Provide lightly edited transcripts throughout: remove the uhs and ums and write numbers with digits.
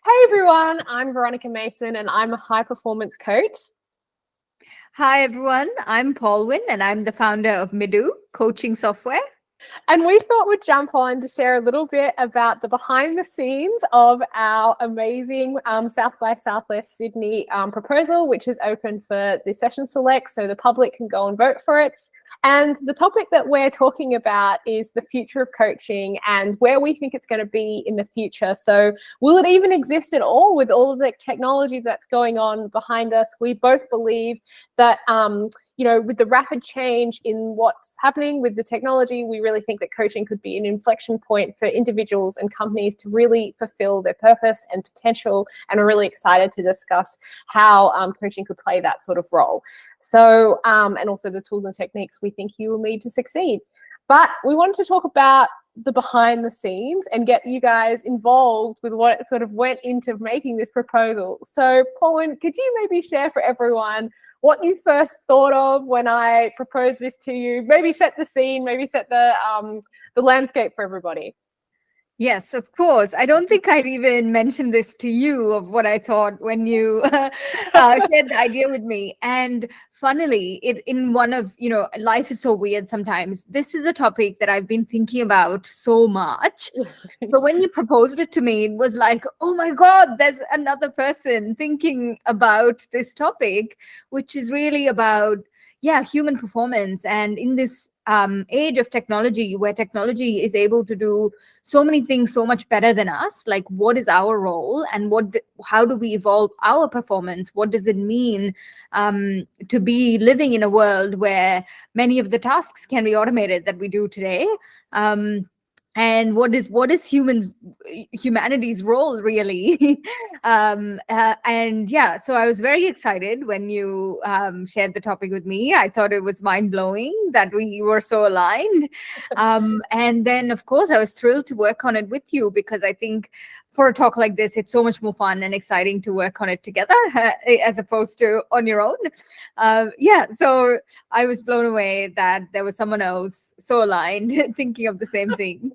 Hey everyone, I'm Veronica Mason and I'm a high performance coach. Hi, everyone. I'm Paulwyn, and I'm the founder of Midu Coaching Software. And we thought we'd jump on to share a little bit about the behind the scenes of our amazing South by Southwest Sydney proposal, which is open for the session select, so the public can go and vote for it. And the topic that we're talking about is the future of coaching and where we think it's going to be in the future. So will it even exist at all with all of the technology that's going on behind us? We both believe that, with the rapid change in what's happening with the technology, we really think that coaching could be an inflection point for individuals and companies to really fulfill their purpose and potential. And we're really excited to discuss how coaching could play that sort of role. So, and also the tools and techniques we think you will need to succeed. But we wanted to talk about the behind the scenes and get you guys involved with what sort of went into making this proposal. So, Pauline, could you maybe share for everyone what you first thought of when I proposed this to you? Maybe set the scene, maybe set the landscape for everybody. Yes, of course. I don't think I've even mentioned this to you of what I thought when you shared the idea with me. And funnily, in one of, life is so weird sometimes. This is a topic that I've been thinking about so much. So when you proposed it to me, it was like, oh my God, there's another person thinking about this topic, which is really about, human performance. And in this age of technology, where technology is able to do so many things so much better than us, like what is our role and how do we evolve our performance? What does it mean to be living in a world where many of the tasks can be automated that we do today? And what is humanity's role really? So I was very excited when you shared the topic with me. I thought it was mind-blowing that we were so aligned. And then of course I was thrilled to work on it with you, because I think for a talk like this, it's so much more fun and exciting to work on it together as opposed to on your own. So I was blown away that there was someone else so aligned thinking of the same thing.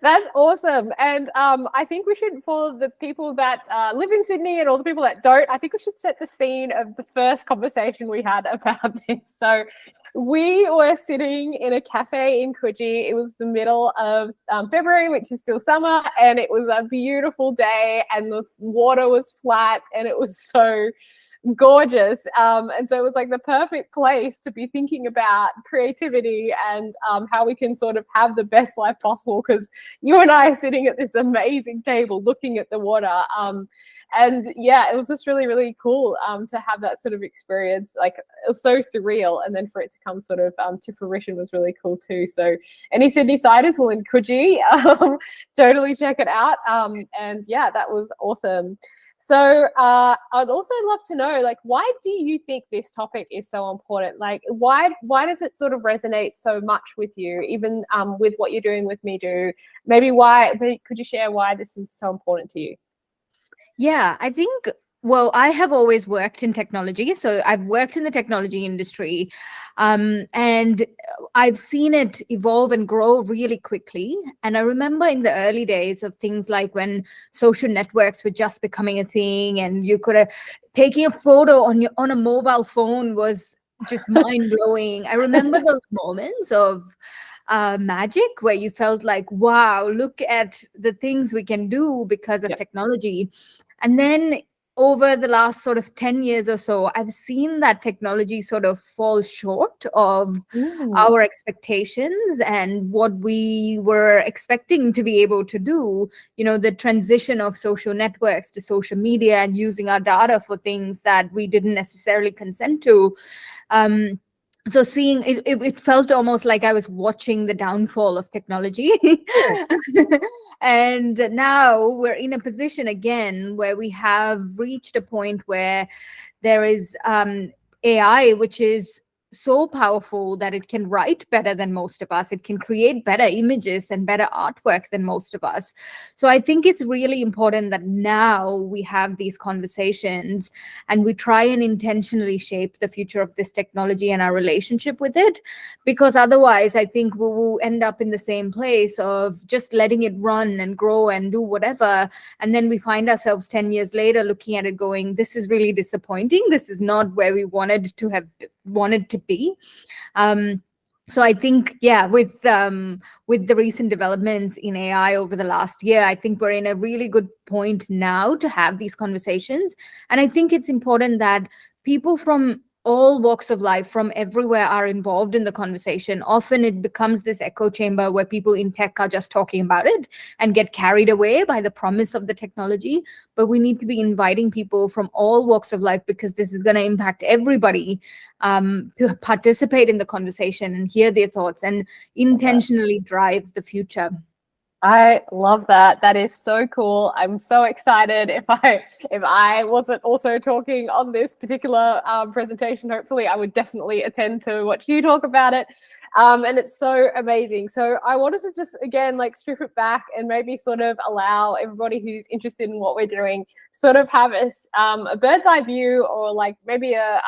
That's awesome. And I think we should, for the people that live in Sydney and all the people that don't, I think we should set the scene of the first conversation we had about this. So we were sitting in a cafe in Coogee. It was the middle of February, which is still summer, and it was a beautiful day and the water was flat and it was so gorgeous. And so it was like the perfect place to be thinking about creativity and how we can sort of have the best life possible, because you and I are sitting at this amazing table looking at the water. And yeah, it was just really, really cool to have that sort of experience. Like, it was so surreal. And then for it to come sort of to fruition was really cool too. So any Sydney siders will in Coogee, totally check it out. And yeah, that was awesome. So I'd also love to know, like, why do you think this topic is so important? Like, why does it sort of resonate so much with you, even with what you're doing with Midu? Maybe could you share why this is so important to you? Yeah, I think, well, I have always worked in technology. So I've worked in the technology industry, and I've seen it evolve and grow really quickly. And I remember in the early days of things like when social networks were just becoming a thing, and you could taking a photo on a mobile phone was just mind blowing. I remember those moments of magic where you felt like, wow, look at the things we can do because of technology. And then over the last sort of 10 years or so, I've seen that technology sort of fall short of our expectations and what we were expecting to be able to do. The transition of social networks to social media and using our data for things that we didn't necessarily consent to. So seeing it felt almost like I was watching the downfall of technology. And now we're in a position again where we have reached a point where there is AI, which is so powerful that it can write better than most of us. It can create better images and better artwork than most of us. So I think it's really important that now we have these conversations and we try and intentionally shape the future of this technology and our relationship with it, because otherwise I think we will end up in the same place of just letting it run and grow and do whatever. And then we find ourselves 10 years later looking at it going, this is really disappointing. This is not where we wanted to be. So I think, yeah, with the recent developments in AI over the last year, I think we're in a really good point now to have these conversations. And I think it's important that people from all walks of life, from everywhere, are involved in the conversation. Often it becomes this echo chamber where people in tech are just talking about it and get carried away by the promise of the technology. But we need to be inviting people from all walks of life, because this is going to impact everybody, to participate in the conversation and hear their thoughts and intentionally drive the future. I love that. That is so cool. I'm so excited. If I wasn't also talking on this particular presentation, hopefully I would definitely attend to watch you talk about it. And it's so amazing. So I wanted to just, again, like strip it back and maybe sort of allow everybody who's interested in what we're doing sort of have a bird's eye view, or like maybe a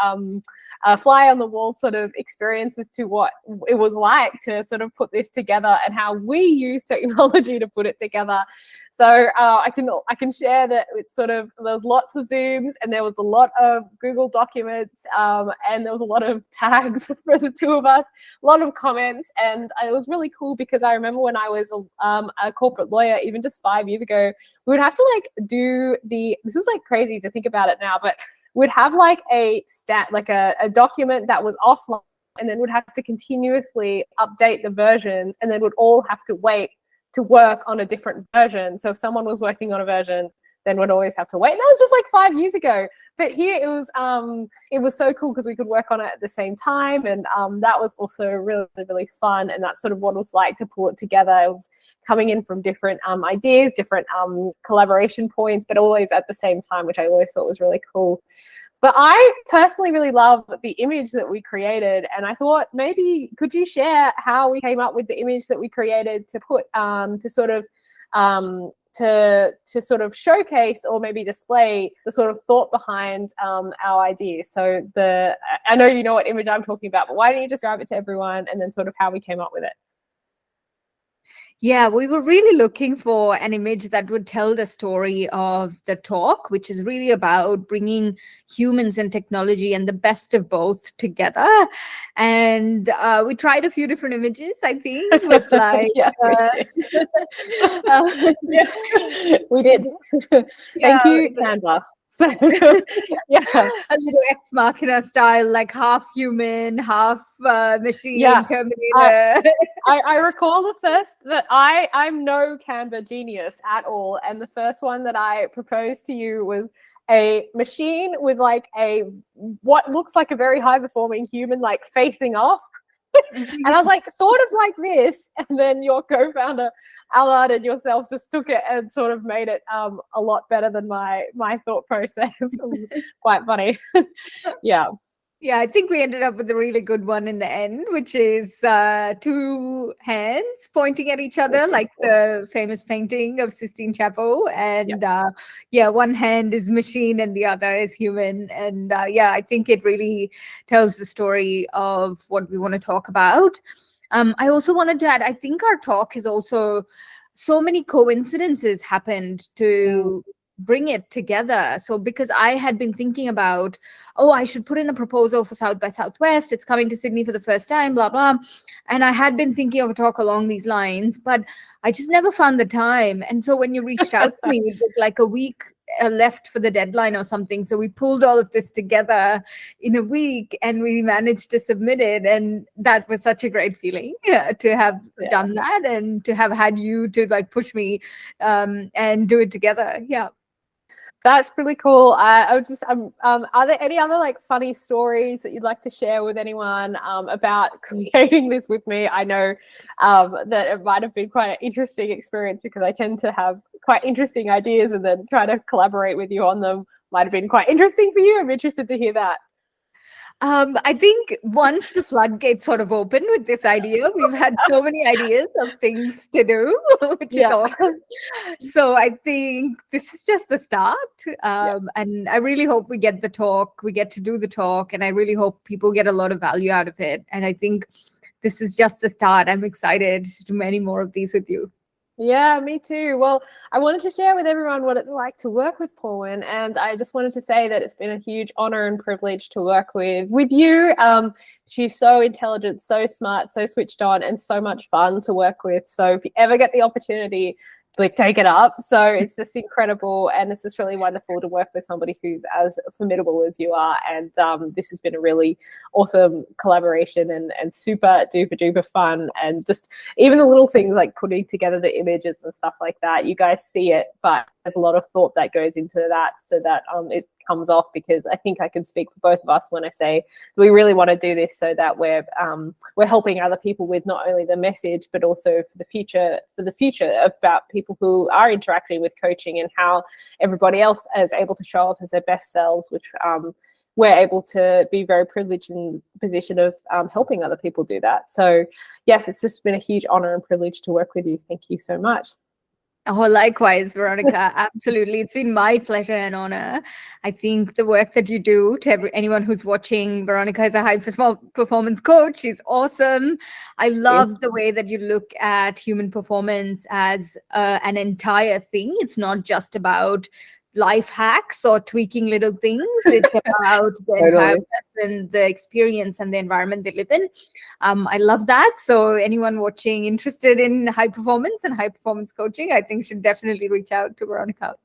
fly on the wall sort of experience as to what it was like to sort of put this together and how we use technology to put it together. So I can share that it's sort of, there was lots of Zooms and there was a lot of Google documents, and there was a lot of tags for the two of us, a lot of comments, and it was really cool because I remember when I was a corporate lawyer, even just 5 years ago, we would have to like do this is like crazy to think about it now, but we'd have like a document that was offline, and then would have to continuously update the versions, and then would all have to wait to work on a different version. So if someone was working on a version, then would always have to wait. And that was just like 5 years ago. But here it was so cool because we could work on it at the same time. And that was also really, really fun. And that's sort of what it was like to pull it together. It was coming in from different ideas, different collaboration points, but always at the same time, which I always thought was really cool. But I personally really love the image that we created, and I thought maybe could you share how we came up with the image that we created to put to sort of showcase or maybe display the sort of thought behind our idea. So I know you know what image I'm talking about, but why don't you describe it to everyone and then sort of how we came up with it? Yeah, we were really looking for an image that would tell the story of the talk, which is really about bringing humans and technology and the best of both together. And we tried a few different images, I think, with like... yeah, we did. Thank you, Canva. So yeah, a little Ex Machina style, like half human, half machine, Terminator. I recall the first that I'm no Canva genius at all, and the first one that I proposed to you was a machine with like what looks like a very high performing human like facing off. And I was like, sort of like this, and then your co-founder Allard and yourself just took it and sort of made it a lot better than my thought process. It was quite funny. Yeah, I think we ended up with a really good one in the end, which is two hands pointing at each other, like the famous painting of Sistine Chapel. And one hand is machine and the other is human. And I think it really tells the story of what we want to talk about. I also wanted to add, I think our talk is also, so many coincidences happened to bring it together. So because I had been thinking about, I should put in a proposal for South by Southwest. It's coming to Sydney for the first time, blah, blah. And I had been thinking of a talk along these lines, but I just never found the time. And so when you reached out to me, it was like a week left for the deadline or something. So we pulled all of this together in a week and we managed to submit it. And that was such a great feeling to have done that and to have had you to like push me and do it together. Yeah. That's really cool. I was just, are there any other like funny stories that you'd like to share with anyone about creating this with me? I know that it might have been quite an interesting experience because I tend to have quite interesting ideas and then try to collaborate with you on them. Might have been quite interesting for you. I'm interested to hear that. I think once the floodgates sort of open with this idea, we've had so many ideas of things to do, which is awesome. So I think this is just the start. And I really hope we get to do the talk, and I really hope people get a lot of value out of it. And I think this is just the start. I'm excited to do many more of these with you. Yeah, me too. Well, I wanted to share with everyone what it's like to work with Paulin, and I just wanted to say that it's been a huge honor and privilege to work with you. She's so intelligent, so smart, so switched on, and so much fun to work with. So if you ever get the opportunity, like, take it up. So it's just incredible, and it's just really wonderful to work with somebody who's as formidable as you are. And this has been a really awesome collaboration, and super duper duper fun. And just even the little things like putting together the images and stuff like that, you guys see it, but there's a lot of thought that goes into that, so that it comes off, because I think I can speak for both of us when I say we really want to do this so that we're helping other people with not only the message, but also for the future about people who are interacting with coaching, and how everybody else is able to show up as their best selves, which we're able to be very privileged in the position of helping other people do that. So yes, it's just been a huge honor and privilege to work with you. Thank you so much. Oh, likewise, Veronica. Absolutely. It's been my pleasure and honor. I think the work that you do, to anyone who's watching, Veronica is a high performance coach. She's awesome. I love the way that you look at human performance as an entire thing. It's not just about life hacks or tweaking little things. It's about the entire person, the experience, and the environment they live in. I love that. So anyone watching interested in high performance and high performance coaching, I think should definitely reach out to Veronica.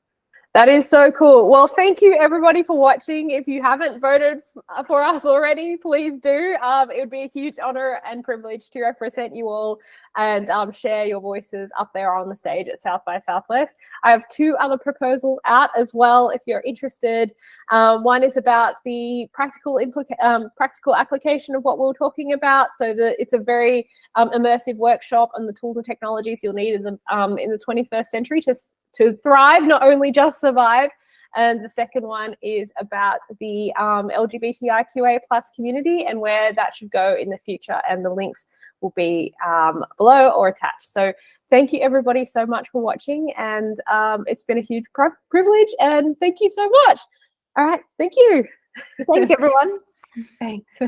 That is so cool. Well, thank you everybody for watching. If you haven't voted for us already, please do. It would be a huge honor and privilege to represent you all and share your voices up there on the stage at South by Southwest. I have 2 other proposals out as well if you're interested. One is about the practical application of what we were talking about. So it's a very immersive workshop on the tools and technologies you'll need in the 21st century to thrive, not only just survive. And the second one is about the LGBTIQA+ community and where that should go in the future. And the links will be below or attached. So thank you everybody so much for watching. And it's been a huge privilege. And thank you so much. All right. Thank you. Thanks, everyone. Thanks.